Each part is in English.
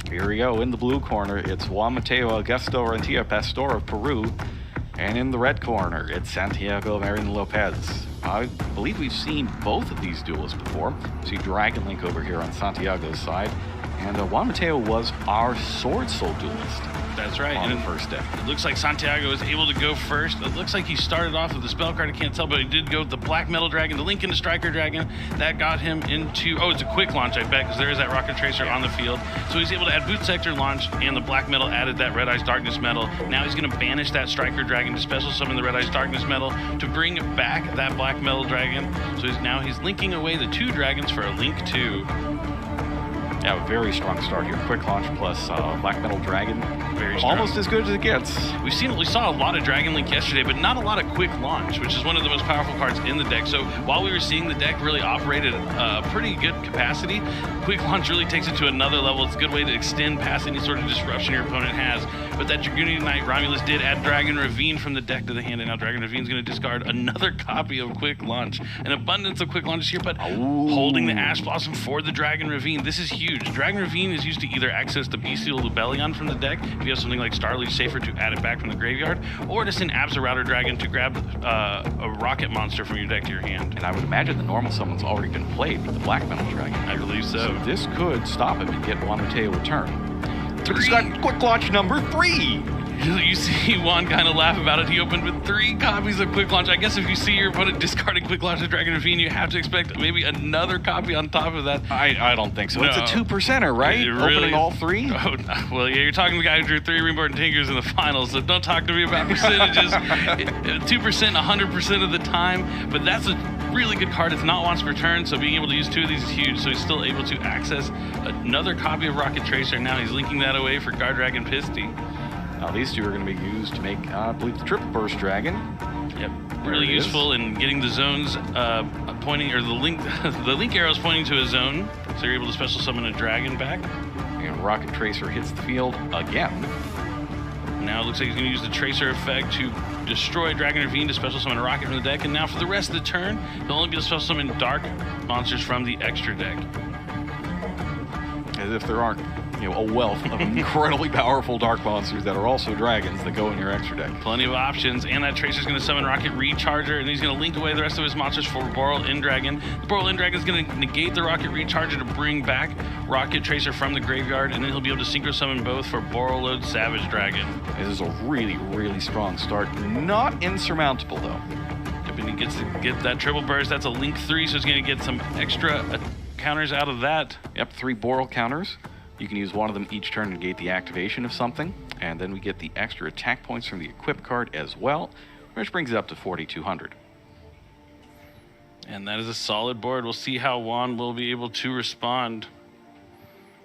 Here we go. In the blue corner, it's Juan Mateo Augusto Rentia Pastor of Peru. And in the red corner, it's Santiago Marin Lopez. I believe we've seen both of these duelists before. See Dragon Link over here on Santiago's side. And Juan Mateo was our Sword Soul duelist. That's right. On and the first deck. It looks like Santiago is able to go first. It looks like he started off with the spell card. I can't tell, but he did go with the Black Metal Dragon to link into Striker Dragon. That got him into... Oh, it's a quick launch, I bet, because there is that Rocket Tracer on the field. So he's able to add Boot Sector launch, and the Black Metal added that Red Eyes Darkness Metal. Now he's going to banish that Striker Dragon to special summon the Red Eyes Darkness Metal to bring back that Black Metal Dragon. So he's linking away the 2 dragons for a Link 2. Yeah, very strong start here. Quick launch plus Black Metal Dragon. Very strong. Almost as good as it gets. We saw a lot of Dragon Link yesterday, but not a lot of quick launch, which is one of the most powerful cards in the deck. So while we were seeing the deck really operate at a pretty good capacity, quick launch really takes it to another level. It's a good way to extend past any sort of disruption your opponent has. But that Dragonian Knight Romulus did add Dragon Ravine from the deck to the hand, and now Dragon Ravine's going to discard another copy of quick launch. An abundance of quick launches here, but holding the Ash Blossom for the Dragon Ravine. This is huge. Dragon Ravine is used to either access the Bestial Lubellion from the deck, if you have something like Starleaf Safer to add it back from the graveyard, or to send Abza Router Dragon to grab a rocket monster from your deck to your hand. And I would imagine the normal summon's already been played with the Black Metal Dragon. I believe so. So this could stop him and get Juan Mateo a turn. He's got quick launch number 3. You see Juan kind of laugh about it. He opened with 3 copies of Quick Launch. I guess if you see your opponent discarding Quick Launch of Dragon Ravine, you have to expect maybe another copy on top of that. I don't think so. No. It's a 2%er, right? Really, Opening all 3? Oh, no. Well, yeah, you're talking to the guy who drew 3 Reborn Tinkers in the finals, so don't talk to me about percentages. 2%, 100% of the time, but that's a really good card. It's not once per turn, so being able to use 2 of these is huge. So he's still able to access another copy of Rocket Tracer. Now he's linking that away for Guard Dragon Pisty. Now these 2 are going to be used to make, I believe, the Triple Burst Dragon. Yep, really useful in getting the zones pointing, or the link arrows pointing to a zone, so you're able to special summon a dragon back. And Rocket Tracer hits the field again. Now it looks like he's going to use the Tracer effect to destroy Dragon Ravine to special summon a rocket from the deck, and now for the rest of the turn, he'll only be able to special summon dark monsters from the extra deck. As if there aren't, a wealth of incredibly powerful dark monsters that are also dragons that go in your extra deck. Plenty of options, and that Tracer's going to summon Rocket Recharger, and he's going to link away the rest of his monsters for Boral Endragon. The Boral Endragon is going to negate the Rocket Recharger to bring back Rocket Tracer from the graveyard, and then he'll be able to synchro summon both for Boral Load Savage Dragon. This is a really, really strong start. Not insurmountable, though. Yep, and he gets to get that Triple Burst. That's a Link 3, so he's going to get some extra counters out of that. Yep, 3 Boral counters. You can use one of them each turn to negate the activation of something, and then we get the extra attack points from the equip card as well, which brings it up to 4,200. And that is a solid board. We'll see how Juan will be able to respond.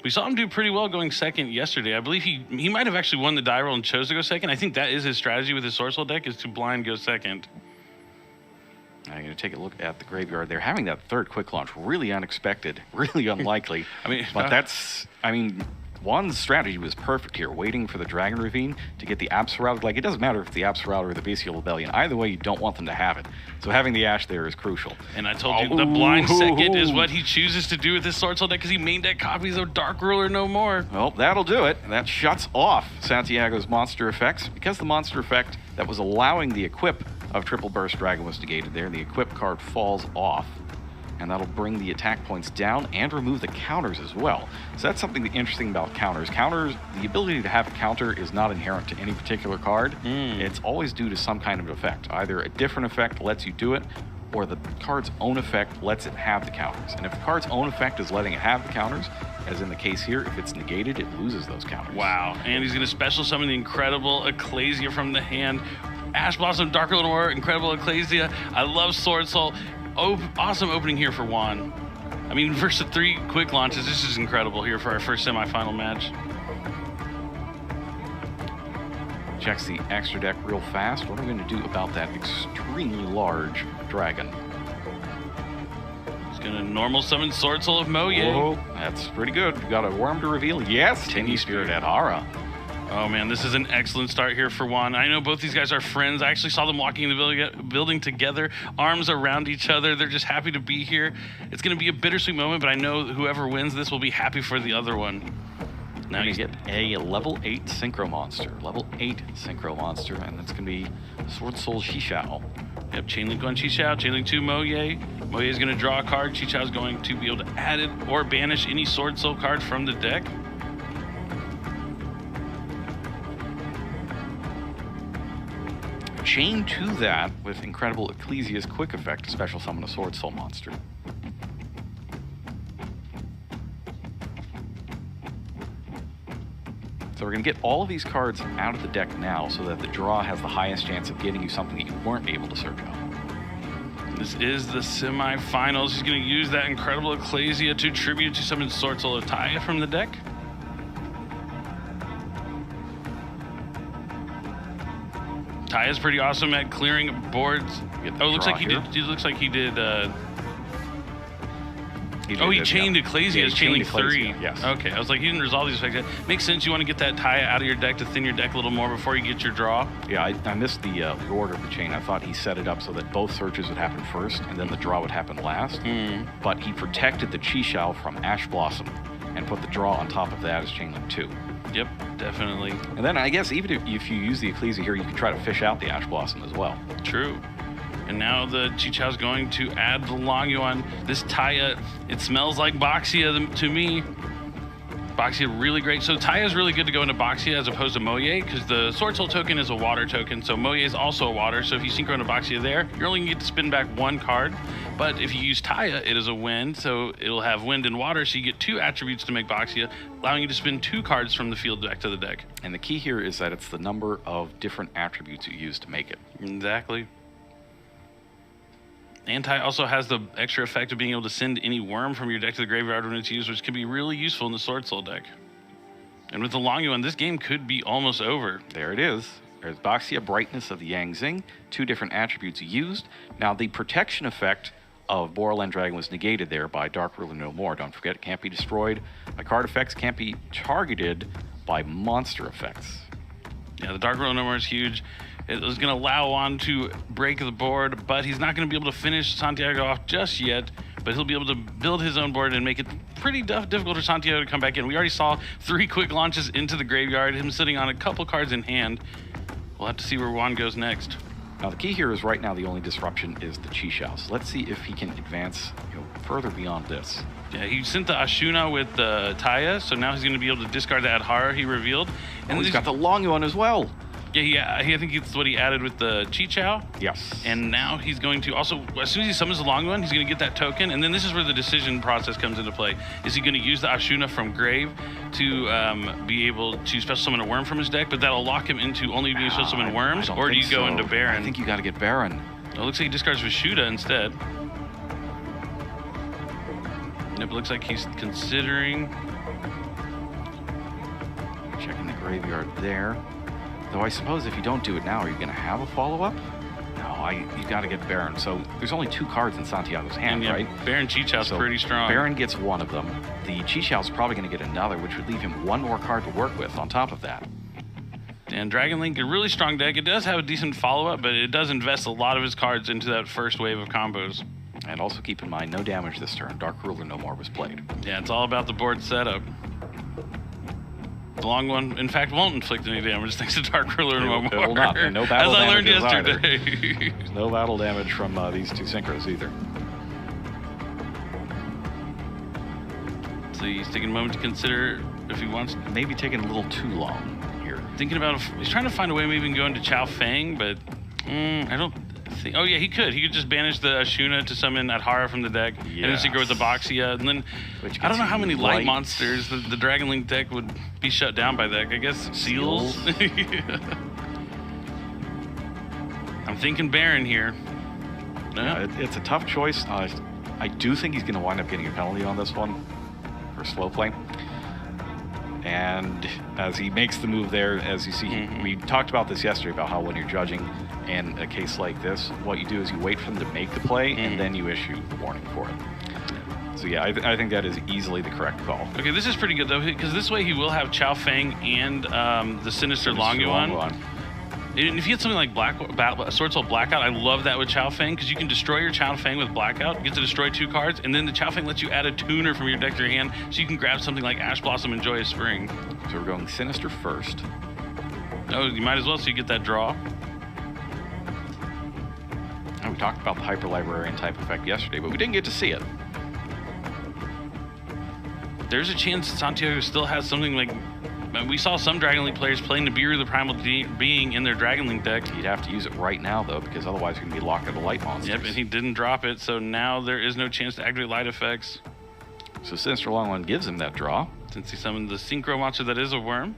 We saw him do pretty well going second yesterday. I believe he might have actually won the die roll and chose to go second. I think that is his strategy with his Sword Soul deck, is to blind go second. I'm going to take a look at the graveyard. They're having that 3rd quick launch. Really unexpected, really unlikely. Juan's strategy was perfect here, waiting for the Dragon Ravine to get the Absa Router. Like, it doesn't matter if it's the Absa Router or the Bestial Rebellion. Either way, you don't want them to have it. So having the Ash there is crucial. And I told you, the blind second is what he chooses to do with his Sword Soul deck, because he main deck copies of Dark Ruler no more. Well, that'll do it. That shuts off Santiago's monster effects. Because the monster effect that was allowing the equip of Triple Burst Dragon was negated there, the equip card falls off. And that'll bring the attack points down and remove the counters as well. So that's something interesting about counters. Counters, the ability to have a counter is not inherent to any particular card. It's always due to some kind of effect. Either a different effect lets you do it, or the card's own effect lets it have the counters. And if the card's own effect is letting it have the counters, as in the case here, if it's negated, it loses those counters. Wow, and he's going to special summon the incredible Ecclesia from the hand. Ash Blossom, Dark Lenore, incredible Ecclesia. I love Sword Soul. Awesome opening here for Juan. I mean, versus 3 quick launches, this is incredible here for our first semifinal match. Checks the extra deck real fast. What are we going to do about that extremely large dragon? He's going to normal summon Sword Soul of Moye. Whoa, that's pretty good. We got a worm to reveal. Yes, Tinny Spirit at Hara. Oh man, this is an excellent start here for Juan. I know both these guys are friends. I actually saw them walking in the building together, arms around each other. They're just happy to be here. It's going to be a bittersweet moment, but I know whoever wins this will be happy for the other one. Now you get a level 8 Synchro Monster. Level 8 Synchro Monster, and that's going to be SWORDSOUL Xixiao. Yep, Chainlink 1 Xixiao, Chainlink 2 Moye. Moye is going to draw a card. Xixiao is going to be able to add it or banish any SWORDSOUL card from the deck. Chain to that with Incredible Ecclesia's Quick Effect to special summon a SWORDSOUL monster. So we're going to get all of these cards out of the deck now so that the draw has the highest chance of getting you something that you weren't able to search out. This is the semifinals. He's going to use that Incredible Ecclesia to tribute to summon SWORDSOUL Taya from the deck. Taya's pretty awesome at clearing boards. Oh, looks like he did. It looks like he did. He chained Ecclesia as Chainlink 3. Yes. Okay, I was like, he didn't resolve these effects yet. Makes sense. You want to get that Taya out of your deck to thin your deck a little more before you get your draw. Yeah, I missed the order of the chain. I thought he set it up so that both searches would happen first and then the draw would happen last. But he protected the Xixiao from Ash Blossom and put the draw on top of that as Chainlink 2. Yep, definitely. And then I guess even if you use the Ecclesia here, you can try to fish out the Ash Blossom as well. True. And now the Xixiao's going to add the Longyuan. This Taya, it smells like Boxia to me. Boxia really great. So Taya is really good to go into Boxia as opposed to Moye because the SWORDSOUL token is a water token. So Moye is also a water. So if you synchro into Boxia there, you're only going to get to spin back one card. But if you use Taya, it is a wind. So it'll have wind and water. So you get two attributes to make Boxia, allowing you to spin two cards from the field back to the deck. And the key here is that it's the number of different attributes you use to make it. Exactly. Taya also has the extra effect of being able to send any worm from your deck to the graveyard when it's used, which can be really useful in the SWORDSOUL deck. And with the Longyuan, this game could be almost over. There it is. There's Boxia, Brightness of the Yang Zing, two different attributes used. Now, the protection effect of Borderland Dragon was negated there by Dark Ruler No More. Don't forget, it can't be destroyed by card effects, can't be targeted by monster effects. Yeah, the Dark Ruler No More is huge. It was going to allow Juan to break the board, but he's not going to be able to finish Santiago off just yet. But he'll be able to build his own board and make it pretty difficult for Santiago to come back in. We already saw 3 quick launches into the graveyard, him sitting on a couple cards in hand. We'll have to see where Juan goes next. Now, the key here is right now the only disruption is the Xixiao. So let's see if he can advance further beyond this. Yeah, he sent the Ashuna with the Taya, so now he's going to be able to discard the Adhara he revealed. And he's got the Longyuan as well. Yeah, I think it's what he added with the Xixiao. Yes. And now he's going to also, as soon as he summons the Longyuan, he's going to get that token. And then this is where the decision process comes into play. Is he going to use the Ashuna from Grave to be able to special summon a worm from his deck, but that'll lock him into only being special summon worms? Or do you go into Baron? I think you got to get Baron. It looks like he discards Vishuda instead. It looks like he's considering. Checking the graveyard there. Though I suppose if you don't do it now, are you going to have a follow-up? No, you got to get Baron. So there's only 2 cards in Santiago's hand, right? Baron Xixiao's pretty strong. Baron gets one of them. The Xixiao's probably going to get another, which would leave him 1 more card to work with on top of that. And Dragon Link, a really strong deck. It does have a decent follow-up, but it does invest a lot of his cards into that first wave of combos. And also keep in mind, no damage this turn. Dark Ruler No More was played. Yeah, it's all about the board setup. The long one, in fact, won't inflict any damage thanks to Dark Ruler No More. It will not. And no battle as I damage learned yesterday. There's no battle damage from these 2 synchros either. So he's taking a moment to consider if he wants. Maybe taking a little too long here. Thinking about he's trying to find a way maybe even go into Chao Feng, but I don't think. Oh yeah, he could. He could just banish the Ashuna to summon Adhara from the deck, and then synchro with the Boxia, and then I don't know how many light monsters the Dragon Link deck would be shut down by that. I guess Seals. I'm thinking Baron here. Yeah, it's a tough choice. I do think he's going to wind up getting a penalty on this one for slow play. And as he makes the move there, as you see, we talked about this yesterday about how when you're judging in a case like this, what you do is you wait for them to make the play and then you issue the warning for it. So yeah, I think that is easily the correct call. Okay, this is pretty good though, because this way he will have Chao Feng and the Sinister Longyuan. And if you had something like Sword Soul Blackout, I love that with Chao Feng, because you can destroy your Chao Feng with Blackout, you get to destroy 2 cards, and then the Chao Feng lets you add a tuner from your deck to your hand, so you can grab something like Ash Blossom and Joyous Spring. So we're going Sinister first. Oh, you might as well, so you get that draw. And we talked about the Hyper Librarian type effect yesterday, but we didn't get to see it. There's a chance Santiago still has something like... We saw some Dragon Link players playing Nibiru the Primal Being in their Dragon Link deck. You'd have to use it right now, though, because otherwise you're going to be locked into light monsters. Yep, and he didn't drop it, so now there is no chance to activate light effects. So Sinister Long One gives him that draw. Since he summoned the Synchro monster that is a worm.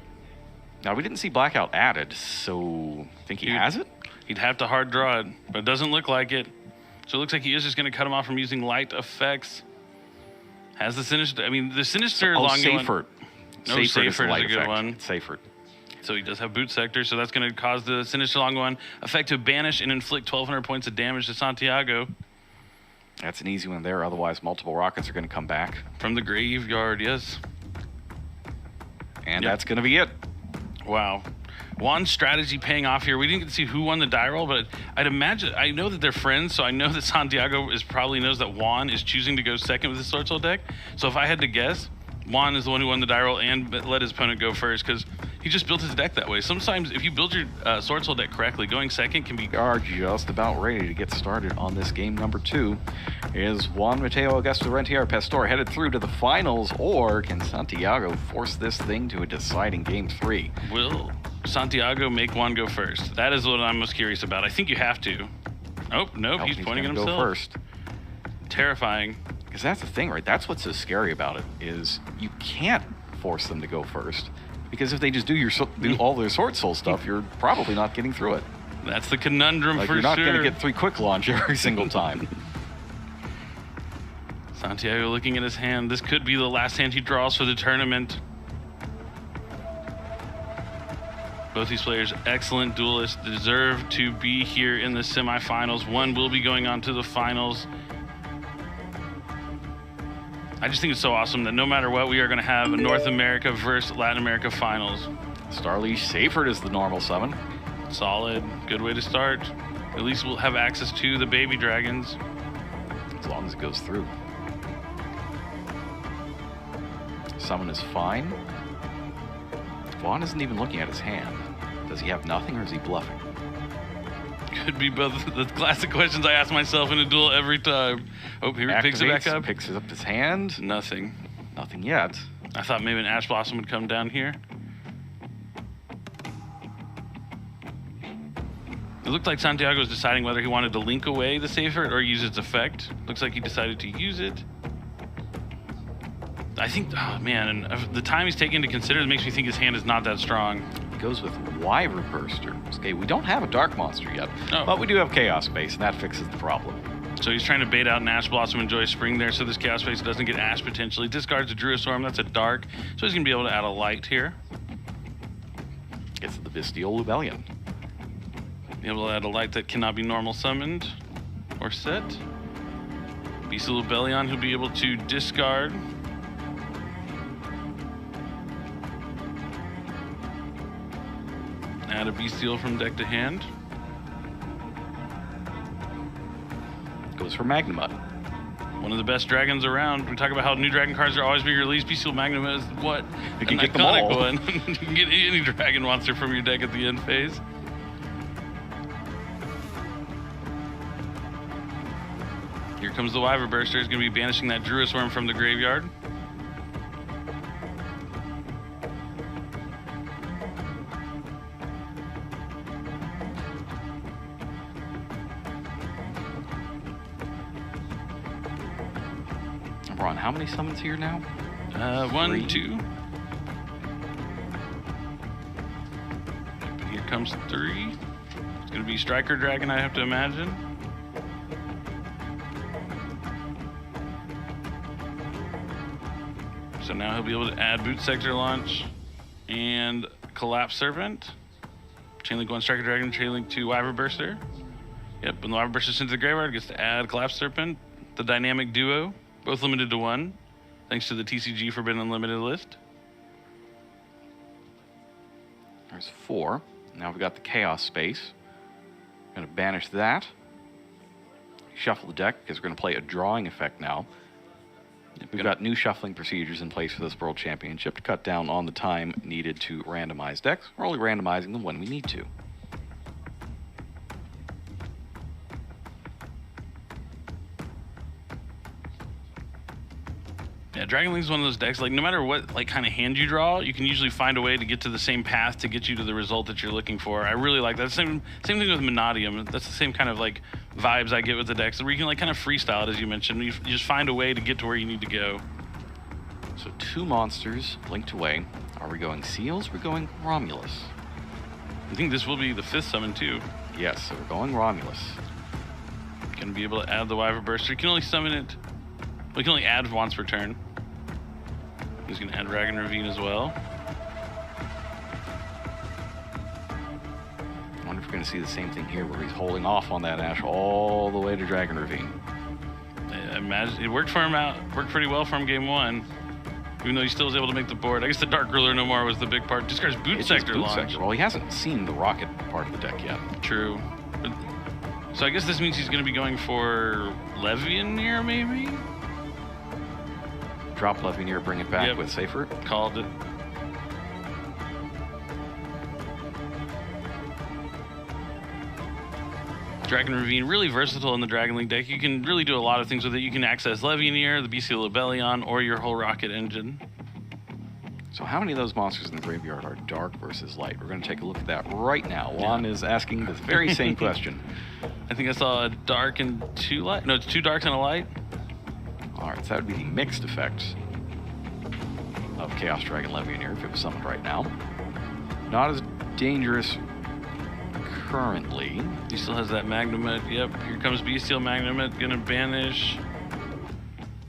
Now, we didn't see Blackout added, so I think he has it? He'd have to hard draw it, but it doesn't look like it. So it looks like he is just going to cut him off from using light effects. Has the Sinister... I mean, the Sinister Long Seyfert. No, Seyfert is a good one. Seyfert. So he does have Boot Sector, so that's going to cause the Sinister Long One effect to banish and inflict 1,200 points of damage to Santiago. That's an easy one there. Otherwise, multiple rockets are going to come back. From the graveyard, yes. And that's going to be it. Wow. Juan's strategy paying off here. We didn't get to see who won the die roll, but I'd imagine... I know that they're friends, so I know that Santiago probably knows that Juan is choosing to go second with his Sword Soul deck. So if I had to guess... Juan is the one who won the die roll and let his opponent go first, because he just built his deck that way. Sometimes, if you build your Sword Soul deck correctly, going second can be... We are just about ready to get started on this game number 2. Is Juan Mateo Augusto Rentier Pastor headed through to the finals, or can Santiago force this thing to a deciding game 3? Will Santiago make Juan go first? That is what I'm most curious about. I think you have to. Oh, nope, he's pointing at himself. Go first. Terrifying. Because that's the thing, right? That's what's so scary about it, is you can't force them to go first. Because if they just do all their Sword Soul stuff, you're probably not getting through it. That's the conundrum for sure. You're not going to get 3 quick launch every single time. Santiago looking at his hand. This could be the last hand he draws for the tournament. Both these players, excellent duelists, deserve to be here in the semifinals. One will be going on to the finals. I just think it's so awesome that no matter what, we are going to have a North America versus Latin America finals. Starleash Seyfert is the normal summon. Solid. Good way to start. At least we'll have access to the baby dragons. As long as it goes through. Summon is fine. Vaughn isn't even looking at his hand. Does he have nothing, or is he bluffing? Could be both the classic questions I ask myself in a duel every time. Oh, here he picks it back up. Picks up his hand. Nothing. Nothing yet. I thought maybe an Ash Blossom would come down here. It looked like Santiago was deciding whether he wanted to link away the Seyfert or use its effect. Looks like he decided to use it. I think, oh man, and the time he's taken to consider it makes me think his hand is not that strong. He goes with Wyvern Burster. Okay, we don't have a Dark Monster yet, but we do have Chaos Base, and that fixes the problem. So he's trying to bait out an Ash Blossom and Joyous Spring there, so this Chaos Base doesn't get Ash potentially. Discards a Druistorm, that's a Dark, so he's going to be able to add a Light here. Gets the Bestial Lubellion. Be able to add a Light that cannot be normal summoned or set. Bestial Lubellion, he'll be able to discard. Add a Bestial from deck to hand. Goes for Magnemite. One of the best dragons around. We talk about how new dragon cards are always being released. Bestial Magnemite is what? You can get them all. One. You can get any dragon monster from your deck at the end phase. Here comes the Wyvern Burster. He's going to be banishing that Druisworm from the graveyard. We're on how many summons here now? 1, 2. Yep, here comes 3. It's going to be Striker Dragon, I have to imagine. So now he'll be able to add Boot Sector Launch and Collapse Serpent. Chainlink 1 Striker Dragon, Chainlink 2 Wyvern Burster. Yep, when the Wyvern Burster into the graveyard, gets to add Collapse Serpent, the dynamic duo. Both limited to 1, thanks to the TCG Forbidden Unlimited list. There's 4. Now we've got the Chaos space. Going to banish that. Shuffle the deck because we're going to play a drawing effect now. We've got new shuffling procedures in place for this World Championship to cut down on the time needed to randomize decks. We're only randomizing them when we need to. Yeah, Dragon Link is one of those decks, like, no matter what, like, kind of hand you draw, you can usually find a way to get to the same path to get you to the result that you're looking for. I really like that. Same thing with Monadium. That's the same kind of, like, vibes I get with the decks, where you can, like, kind of freestyle it, as you mentioned. You just find a way to get to where you need to go. So 2 monsters linked away. Are we going Seals? We're going Romulus. I think this will be the 5th summon, too. Yes, so we're going Romulus. Going to be able to add the Wyvern Burster. You can only summon it. We can only add once per turn. He's going to add Dragon Ravine as well. I wonder if we're going to see the same thing here, where he's holding off on that Ash all the way to Dragon Ravine. I imagine it worked for him worked pretty well for him game 1. Even though he still was able to make the board. I guess the Dark Ruler no more was the big part. Discards Boot Sector launch. Well, he hasn't seen the rocket part of the deck yet. True. So I guess this means he's going to be going for Levianeer, maybe? Drop Levianeer, bring it back with Safer. Called it. Dragon Ravine, really versatile in the Dragon Link deck. You can really do a lot of things with it. You can access Levianeer, the Bestial Lebellion, or your whole rocket engine. So how many of those monsters in the graveyard are dark versus light? We're going to take a look at that right now. Juan is asking the very same question. I think I saw a dark and 2 light. No, it's 2 darks and a light. All right, so that would be the mixed effect of Chaos Dragon Levianeer if it was summoned right now. Not as dangerous currently. He still has that Magnemite. Yep, here comes Bestial Magnemite, gonna banish.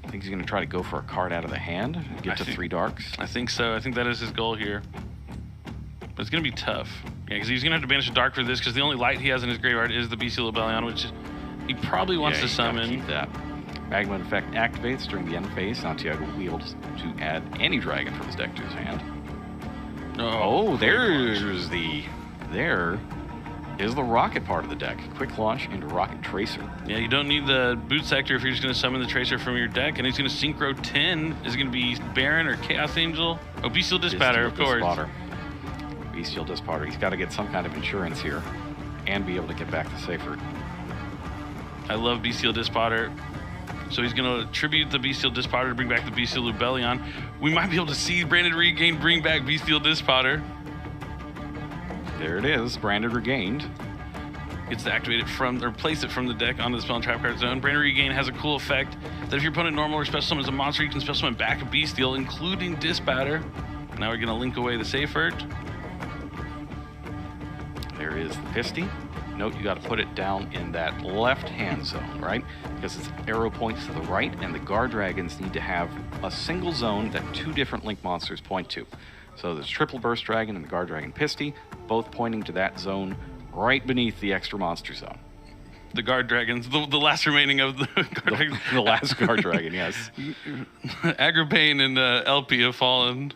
I think he's gonna try to go for a card out of the hand and get to 3 darks. I think so. I think that is his goal here. But it's gonna be tough. Yeah, because he's gonna have to banish a dark for this, because the only light he has in his graveyard is the Bestial Lebellion, which he probably wants to summon. Keep that. Magma effect activates during the end phase. Santiago will be able to add any dragon from his deck to his hand. There is the rocket part of the deck. Quick launch into Rocket Tracer. Yeah, you don't need the Boot Sector if you're just going to summon the Tracer from your deck. And he's going to Synchro 10. Is it going to be Baron or Chaos Angel? Oh, Bestial Dispatter, of course. Bestial Dispatter. He's got to get some kind of insurance here and be able to get back to Safer. I love Bestial Dispatter. So he's going to tribute the Bestial Dispatter to bring back the Bestial Lebellion. We might be able to see Branded Regain bring back Bestial Dispatter. There it is, Branded Regained. Gets to activate it from, or place it from the deck onto the Spell and Trap card zone. Branded Regain has a cool effect that if your opponent normal or special summons a monster, you can special summon back a Bestial, including Dispatter. Now we're going to link away the Safert. There is the Pisty. Note you got to put it down in that left-hand zone, right? Because its arrow points to the right, and the Guard Dragons need to have a single zone that 2 different Link monsters point to. So there's Triple Burst Dragon and the Guard Dragon Pisty, both pointing to that zone right beneath the extra monster zone. The Guard Dragons, the last remaining of the Guard Dragons. The last Guard Dragon, yes. Agripane and LP have fallen.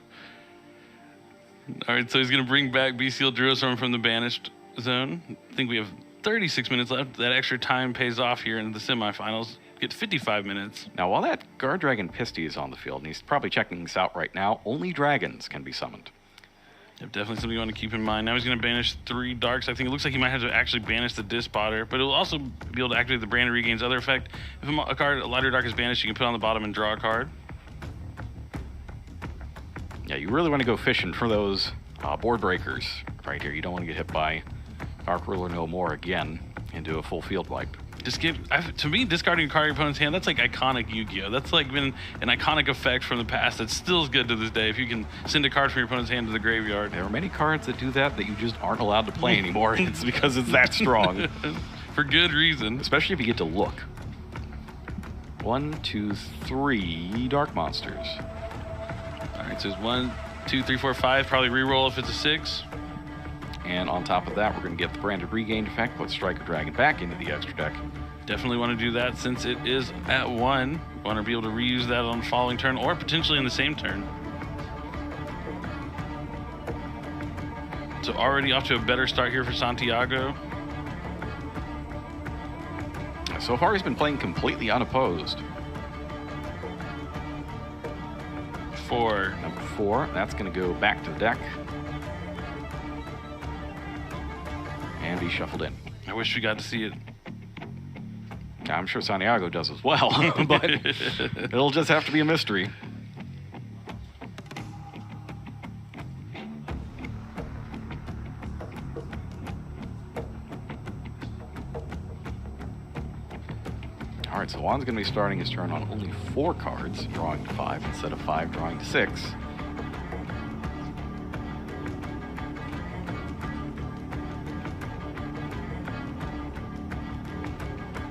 All right, so he's going to bring back Bestial Durostorm from the banished zone. I think we have 36 minutes left. That extra time pays off here in the semifinals. Get 55 minutes. Now, while that Guard Dragon Pisty is on the field, and he's probably checking this out right now, only dragons can be summoned. Yep, definitely something you want to keep in mind. Now he's going to banish 3 darks. I think it looks like he might have to actually banish the Dispotter, but it will also be able to activate the Branded Regain's other effect. If a lighter dark is banished, you can put it on the bottom and draw a card. Yeah, you really want to go fishing for those board breakers right here. You don't want to get hit by Dark Ruler No More again into a full field wipe. To me, discarding a card in your opponent's hand, that's like iconic Yu-Gi-Oh! That's like been an iconic effect from the past that still is good to this day. If you can send a card from your opponent's hand to the graveyard. There are many cards that do that you just aren't allowed to play anymore. It's because it's that strong. For good reason. Especially if you get to look. 1, 2, 3 dark monsters. All right, so there's 1, 2, 3, 4, 5. Probably reroll if it's a 6. And on top of that, we're going to get the Branded Regained effect, put Striker Dragon back into the extra deck. Definitely want to do that since it is at 1. Want to be able to reuse that on the following turn or potentially in the same turn. So already off to a better start here for Santiago. So far, he's been playing completely unopposed. For Number 4, that's going to go back to the deck and be shuffled in. I wish we got to see it. I'm sure Santiago does as well, but it'll just have to be a mystery. All right, so Juan's going to be starting his turn on only 4 cards, drawing to 5 instead of 5, drawing to 6.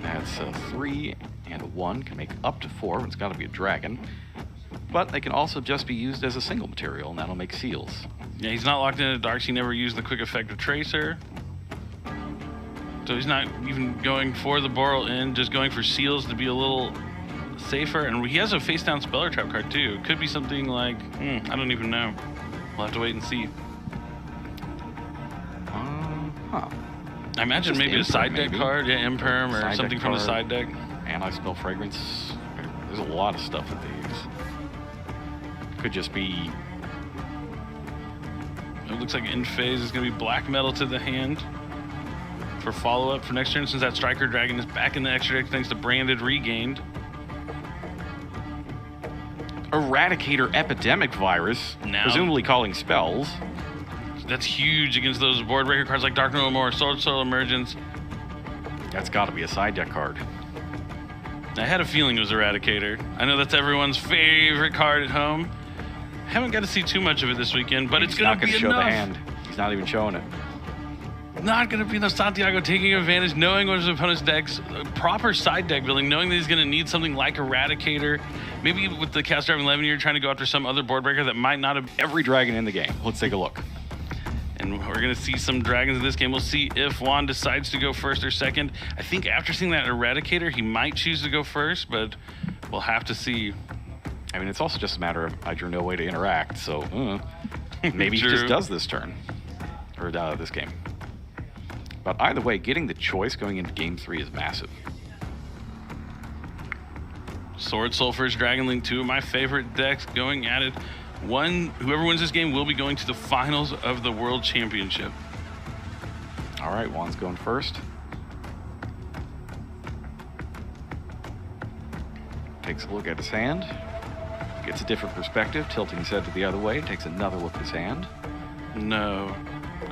That's a 3 and a 1, can make up to 4, but it's got to be a dragon. But they can also just be used as a single material, and that'll make seals. Yeah, he's not locked into darks. He never used the quick effect of Tracer. So he's not even going for the Boral in, just going for seals to be a little safer. And he has a face down Speller Trap card too. It could be something like, I don't even know. We'll have to wait and see. I imagine maybe a side deck card, yeah, Imperm or something from the side deck. Anti-spell fragrance. There's a lot of stuff that they use. Could just be. It looks like in phase is going to be black metal to the hand for follow-up for next turn, since that Striker Dragon is back in the extra deck thanks to Branded Regained. Eradicator Epidemic Virus, now, presumably calling spells. That's huge against those board breaker cards like Dark No More, Sword Soul Emergence. That's got to be a side deck card. I had a feeling it was Eradicator. I know that's everyone's favorite card at home. Haven't got to see too much of it this weekend, but it's going to be enough. He's not going to show the hand. He's not even showing it. Not going to be enough. Santiago taking advantage, knowing what his opponent's deck's proper side deck building, knowing that he's going to need something like Eradicator. Maybe with the Cast Driving 11, you're trying to go after some other board breaker that might not have. Every dragon in the game. Let's take a look. And we're going to see some dragons in this game. We'll see if Juan decides to go first or second. I think after seeing that Eradicator, he might choose to go first, but we'll have to see. I mean, it's also just a matter of I drew no way to interact, so maybe he just does this turn, or this game. But either way, getting the choice going into Game 3 is massive. Sword Soul versus Dragon Link, 2 of my favorite decks going at it. Whoever wins this game will be going to the finals of the World Championship. All right, Juan's going first. Takes a look at his hand. Gets a different perspective, tilting his head to the other way. Takes another look at his hand. No.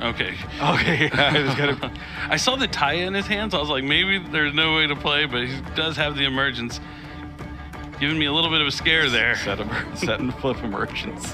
Okay. Okay. I saw the tie in his hands. I was like, maybe there's no way to play, but he does have the emergence. Giving me a little bit of a scare there. Set and flip emergence.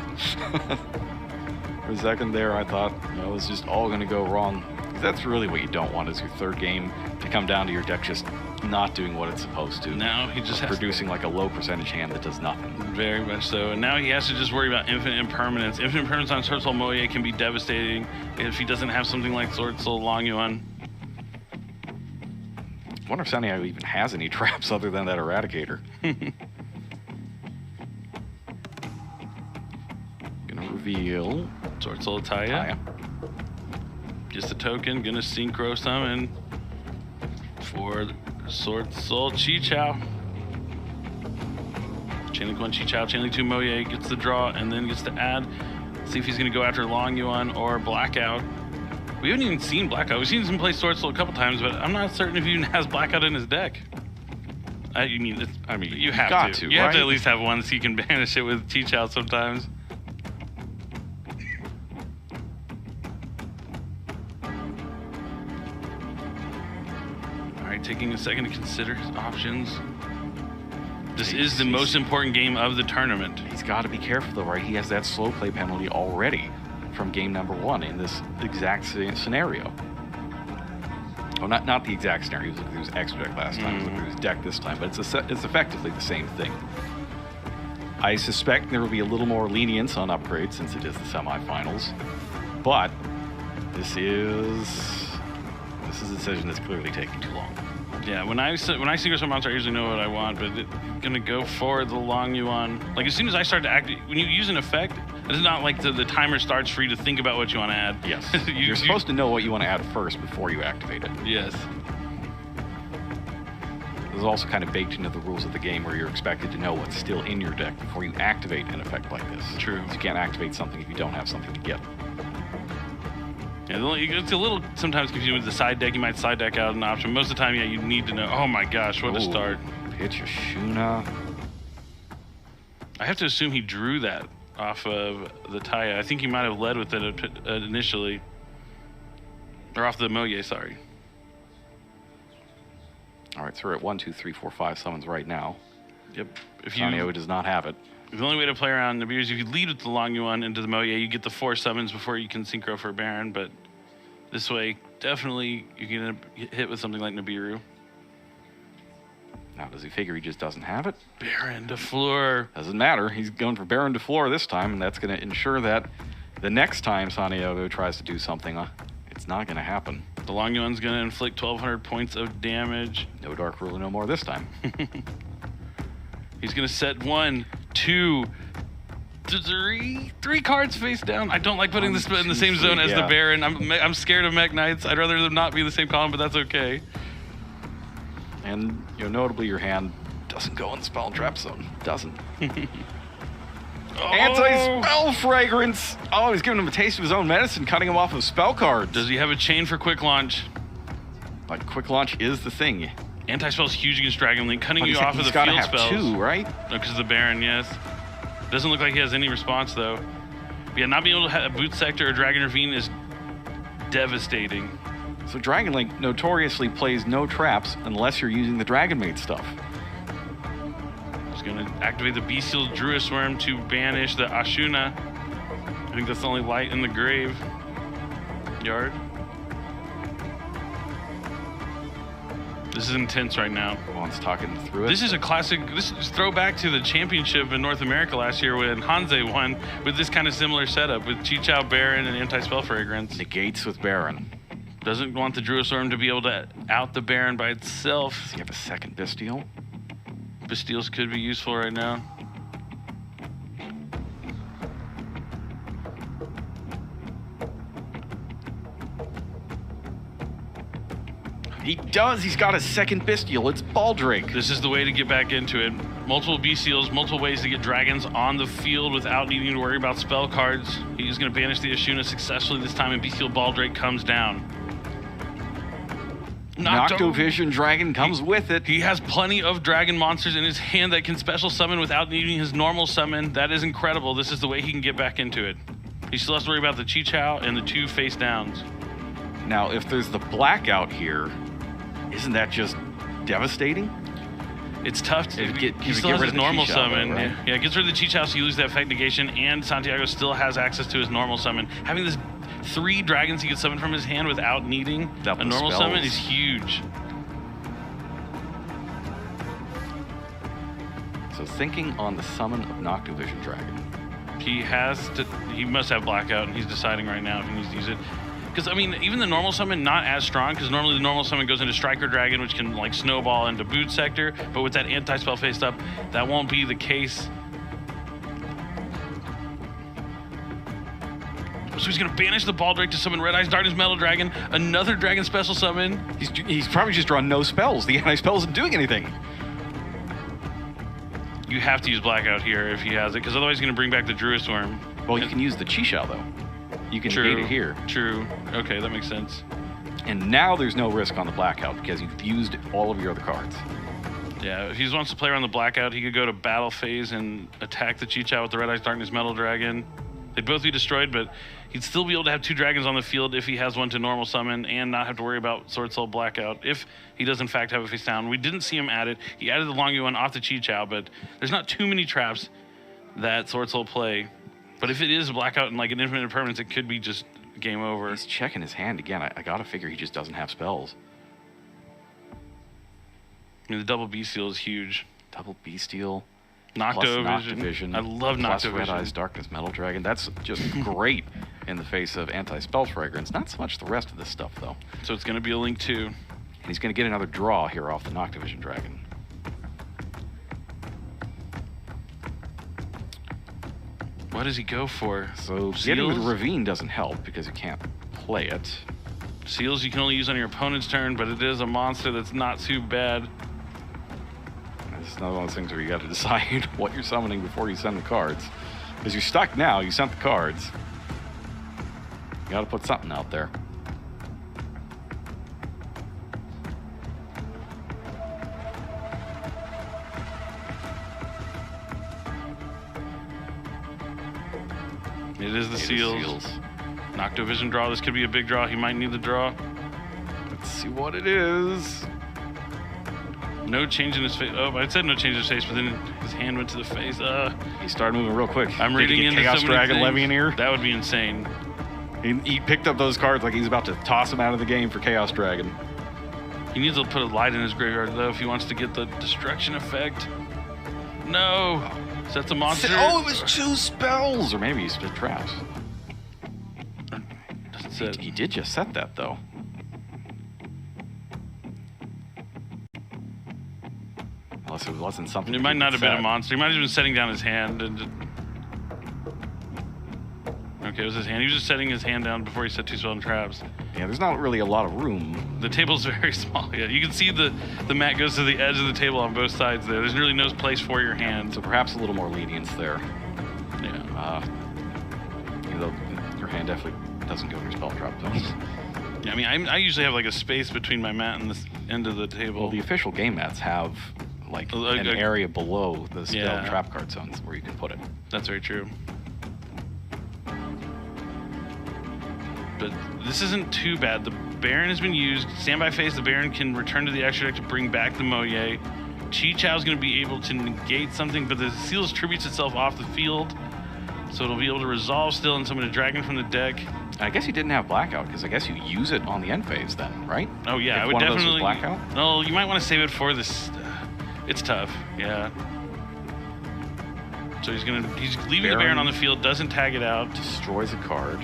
For a second there, I thought, it's just all going to go wrong. That's really what you don't want, is your third game to come down to your deck just not doing what it's supposed to. Now he just has producing like a low percentage hand that does nothing. Very much so. And now he has to just worry about infinite impermanence. Infinite impermanence on Sword Soul Moye can be devastating if he doesn't have something like Sword Soul Long Yuan. I wonder if Santiago even has any traps other than that Eradicator. Gonna reveal Sword Soul Taya. Just a token, gonna synchro summon for Sword Soul Chi-Chao. Chainlink 1 Chi-Chao, Chainlink 2 Moye gets the draw and then gets to add. See if he's gonna go after Long Yuan or Blackout. We haven't even seen Blackout. We've seen him play Sword Soul a couple times, but I'm not certain if he even has Blackout in his deck. You have to. You have to at least have one so you can banish it with Chi-Chao sometimes. All right, taking a second to consider his options. This is the most important game of the tournament. He's got to be careful though, right? He has that slow play penalty already from game number 1 in this exact scenario. Oh, not the exact scenario. He was looking through his extra deck last time. He was looking through his deck this time, but it's effectively the same thing. I suspect there will be a little more lenience on upgrades since it is the semifinals, but this is a decision that's clearly taking too long. Yeah, when I synchro summon monster, I usually know what I want, but I'm gonna go for the Long Yuan. Like as soon as I start to act, when you use an effect, It's not like the timer starts for you to think about what you want to add. Yes. You're supposed to know what you want to add first before you activate it. Yes. This is also kind of baked into the rules of the game where you're expected to know what's still in your deck before you activate an effect like this. True. So you can't activate something if you don't have something to get. Yeah, it's a little sometimes confusing with the side deck. You might side deck out an option. Most of the time, yeah, you need to know. Oh my gosh, what a start. Pitch a Shuna. I have to assume he drew that off of the Taya. I think he might have led with it initially. Or off the Moye, sorry. All right, so we're at 1, 2, 3, 4, 5 summons right now. Yep. Sanyo does not have it. The only way to play around Nibiru is if you lead with the Longyuan into the Moye, you get the 4 summons before you can synchro for Baron, but this way, definitely you can get hit with something like Nibiru. Now, does he figure he just doesn't have it? Baron de Fleur. Doesn't matter. He's going for Baron de Fleur this time, and that's going to ensure that the next time Sanyo tries to do something, it's not going to happen. The Longyuan's going to inflict 1,200 points of damage. No Dark Ruler no more this time. He's going to set 1, 2, 3 cards face down. I don't like putting this in the same zone as the Baron. I'm scared of Mech Knights. I'd rather them not be in the same column, but that's okay. And, notably your hand doesn't go in the Spell and Trap zone. Doesn't. Anti-spell fragrance! Oh, he's giving him a taste of his own medicine, cutting him off of spell cards. Does he have a chain for quick launch? But quick launch is the thing. Anti-spell's huge against Dragon Link, cutting you off of the field have spells. 2, right? No, because of the Baron, yes. Doesn't look like he has any response, though. But yeah, not being able to have a Boot Sector or Dragon Ravine is devastating. So Dragon Link notoriously plays no traps unless you're using the Dragon Maid stuff. He's going to activate the Bestial Druid Swarm to banish the Ashuna. I think that's the only light in the grave yard. This is intense right now. Juan's talking through it. This is a classic. This is throwback to the championship in North America last year when Hanze won with this kind of similar setup with Chichao, Baron, and Anti-Spell Fragrance. Negates with Baron. Doesn't want the Druisworm to be able to out the Baron by itself. Does he have a second Bestial? Bastials could be useful right now. He does. He's got a second Bestial. It's Baldrake. This is the way to get back into it. Multiple Bestials, multiple ways to get dragons on the field without needing to worry about spell cards. He's going to banish the Ashuna successfully this time, and Bestial Baldrake comes down. Noctovision Dragon comes with it. He has plenty of dragon monsters in his hand that can special summon without needing his normal summon. That is incredible. This is the way he can get back into it. He still has to worry about the Chichao and the 2 face downs. Now, if there's the blackout here, isn't that just devastating? It's tough to get he still has his normal summon. Though, right? Yeah, gets rid of the Chichao, so you lose that effect negation, and Santiago still has access to his normal summon. Having this 3 dragons he can summon from his hand without needing a normal summon is huge. So thinking on the summon of Noctovision Dragon. He must have blackout, and he's deciding right now if he needs to use it. Because, I mean, even the normal summon, not as strong, because normally the normal summon goes into Striker Dragon, which can, like, snowball into Boot Sector, but with that anti-spell faced up, that won't be the case. So he's going to banish the Baldrake to summon Red Eyes Darkness Metal Dragon, another Dragon special summon. He's probably just drawn no spells. The anti-spell isn't doing anything. You have to use Blackout here if he has it, because otherwise he's going to bring back the Druisworm. Well, you can use the Chichao, though. You can negate it here. True. Okay, that makes sense. And now there's no risk on the Blackout because you've used all of your other cards. Yeah, if he wants to play around the Blackout, he could go to Battle Phase and attack the Chichao with the Red Eyes Darkness Metal Dragon. They'd both be destroyed, but he'd still be able to have 2 dragons on the field if he has one to normal summon and not have to worry about Sword Soul Blackout if he does in fact have a face down. We didn't see him add it. He added the Longyuan off the Chichao, but there's not too many traps that Sword Soul play. But if it is Blackout and like an infinite permanence, it could be just game over. He's checking his hand again. I gotta figure he just doesn't have spells. I mean, the double Bestial is huge. Double Bestial. Noctovision. I love Noctovision. Plus Red Eyes Darkness Metal Dragon. That's just great in the face of anti-spell fragrance. Not so much the rest of this stuff, though. So it's going to be a Link 2. And he's going to get another draw here off the Noctovision Dragon. What does he go for? So getting the Seals? Ravine doesn't help because you can't play it. Seals you can only use on your opponent's turn, but it is a monster that's not too bad. It's another one of those things where you got to decide what you're summoning before you send the cards. Because you're stuck now, you sent the cards. You got to put something out there. It is the Seals. Noctovision draw. This could be a big draw. He might need the draw. Let's see what it is. No change in his face. Oh, I said no change in his face, but then his hand went to the face. He started moving real quick. I'm Did reading he get into Chaos so many Dragon things. Levianeer. That would be insane. He picked up those cards like he's about to toss them out of the game for Chaos Dragon. He needs to put a light in his graveyard, though, if he wants to get the destruction effect. No. Sets a monster. Oh, it was 2 spells! Or maybe he spit traps. Doesn't set. He did just set that, though. Unless it wasn't something. It he might not have been a set. monster. He might have been setting down his hand. Okay, it was his hand. He was just setting his hand down before he set 2 spell and traps. Yeah, there's not really a lot of room. The table's very small. Yeah, you can see the mat goes to the edge of the table on both sides there. There's really no place for your hand. So perhaps a little more lenience there. Yeah. Even though your hand definitely doesn't go through spell trap zones. Yeah, I mean, I usually have like a space between my mat and the end of the table. Well, the official game mats have like an area below the spell trap card zones where you can put it. That's very true. But this isn't too bad. The Baron has been used. Standby phase, the Baron can return to the extra deck to bring back the Moye. Chi Chao is going to be able to negate something, but the Seals tributes itself off the field, so it'll be able to resolve still and summon a dragon from the deck. I guess you didn't have Blackout because I guess you use it on the end phase then, right? Oh yeah, If I would one of those was definitely. Blackout? No, you might want to save it for this. It's tough. Yeah. So he's leaving the Baron on the field, doesn't tag it out. Destroys a card.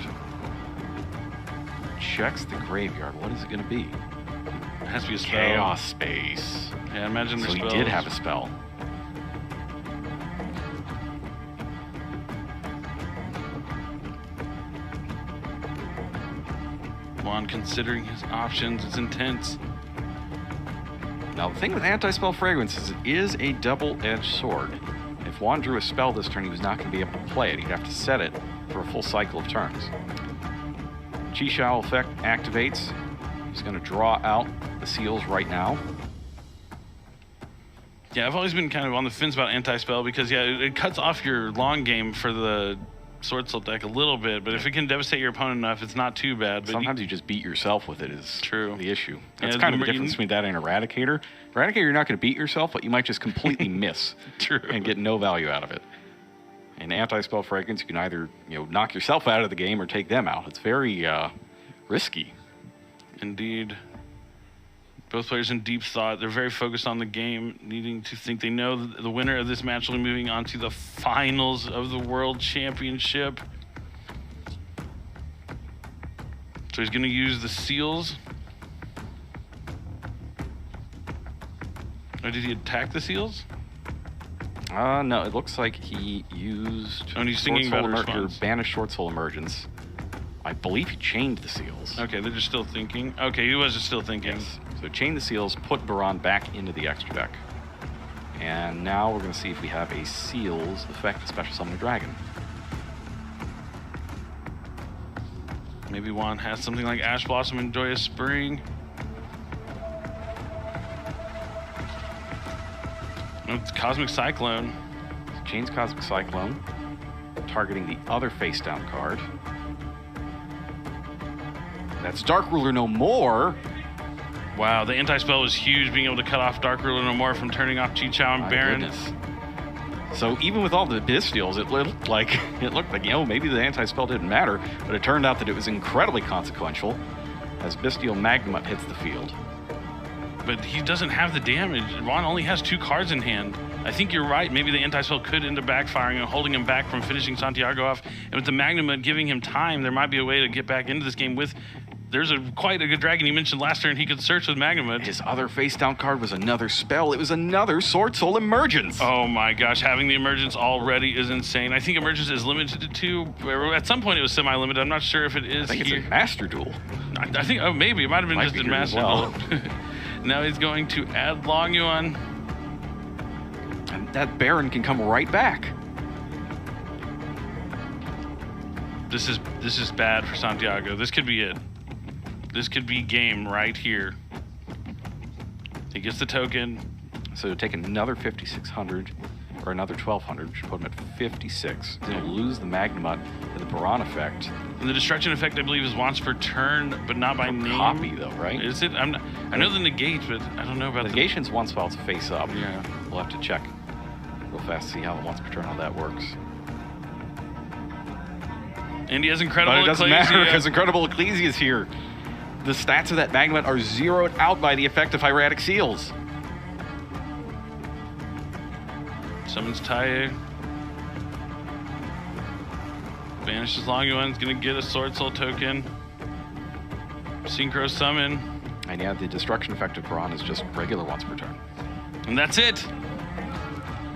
Checks the graveyard. What is it going to be? It has to be a spell. Chaos Space. Yeah, imagine So there's he spells. did have a spell. Juan considering his options. It's intense. Now, the thing with Anti-Spell Fragrance is it is a double-edged sword. If Juan drew a spell this turn, he was not going to be able to play it. He'd have to set it for a full cycle of turns. Chi Chao effect activates. He's going to draw out the Seals right now. Yeah, I've always been kind of on the fence about anti-spell because, yeah, it cuts off your long game for the Sword Soul deck a little bit, but if it can devastate your opponent enough, it's not too bad. But Sometimes you just beat yourself with it is True. the issue. That's Yeah, kind of the difference between that and Eradicator. Eradicator, you're not going to beat yourself, but you might just completely miss True. and get no value out of it. In Anti-Spell Fragrance, you can either knock yourself out of the game or take them out. It's very risky. Indeed. Both players in deep thought. They're very focused on the game, needing to think they know the winner of this match will be moving on to the finals of the World Championship. So he's going to use the Seals. Or did he attack the Seals? No, it looks like he used Oh, and he's thinking about a response. banished Short Soul Emergence. I believe he chained the Seals. Okay, they're just still thinking. Okay, he was just still thinking. Yes. So chain the Seals, put Baron back into the extra deck. And now we're going to see if we have a Seals effect, Special Summon a Dragon. Maybe Juan has something like Ash Blossom and Joyous Spring. Oh, it's Cosmic Cyclone. Chains Cosmic Cyclone, targeting the other face-down card. That's Dark Ruler No More. Wow, the anti-spell was huge, being able to cut off Dark Ruler No More from turning off Chi Chao and My Baron. goodness. So even with all the Bystials, it looked like maybe the anti-spell didn't matter, but it turned out that it was incredibly consequential as Bystial Magnum hits the field. But he doesn't have the damage. Juan only has 2 cards in hand. I think you're right. Maybe the anti-spell could end up backfiring and holding him back from finishing Santiago off. And with the Magnum giving him time, there might be a way to get back into this game with there's quite a good dragon. You mentioned last turn he could search with Magnamud. His other face down card was another spell. It was another Sword Soul Emergence. Oh my gosh, having the Emergence already is insane. I think Emergence is limited to 2. At some point it was semi-limited. I'm not sure if it is I think here. it's a Master Duel. I think, oh, maybe. It might have been just in Master Duel. Now he's going to add Long Yuan. And that Baron can come right back. This is bad for Santiago. This could be it. This could be game right here. He gets the token. So to take another 5,600 or another 1,200, which would put him at 56. He's going to lose the Magnamut to the Baron effect. And the destruction effect, I believe, is once per turn, but not by name. Copy though, right? Is it? I know the negate, but I don't know about Negation's once while it's face up. Yeah. We'll have to check real fast to see how once per turn how that works. And he has Incredible But it doesn't Ecclesia. matter because Incredible Ecclesia is here. The stats of that Magnamut are zeroed out by the effect of Hieratic Seals. Summons Tae. Banishes Long Yuan's gonna get a Sword Soul token. Synchro Summon. And yeah, the destruction effect of Baron is just regular once per turn. And that's it.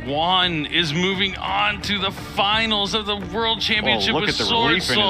Juan is moving on to the finals of the World Championship look with at the Sword relief in Soul. his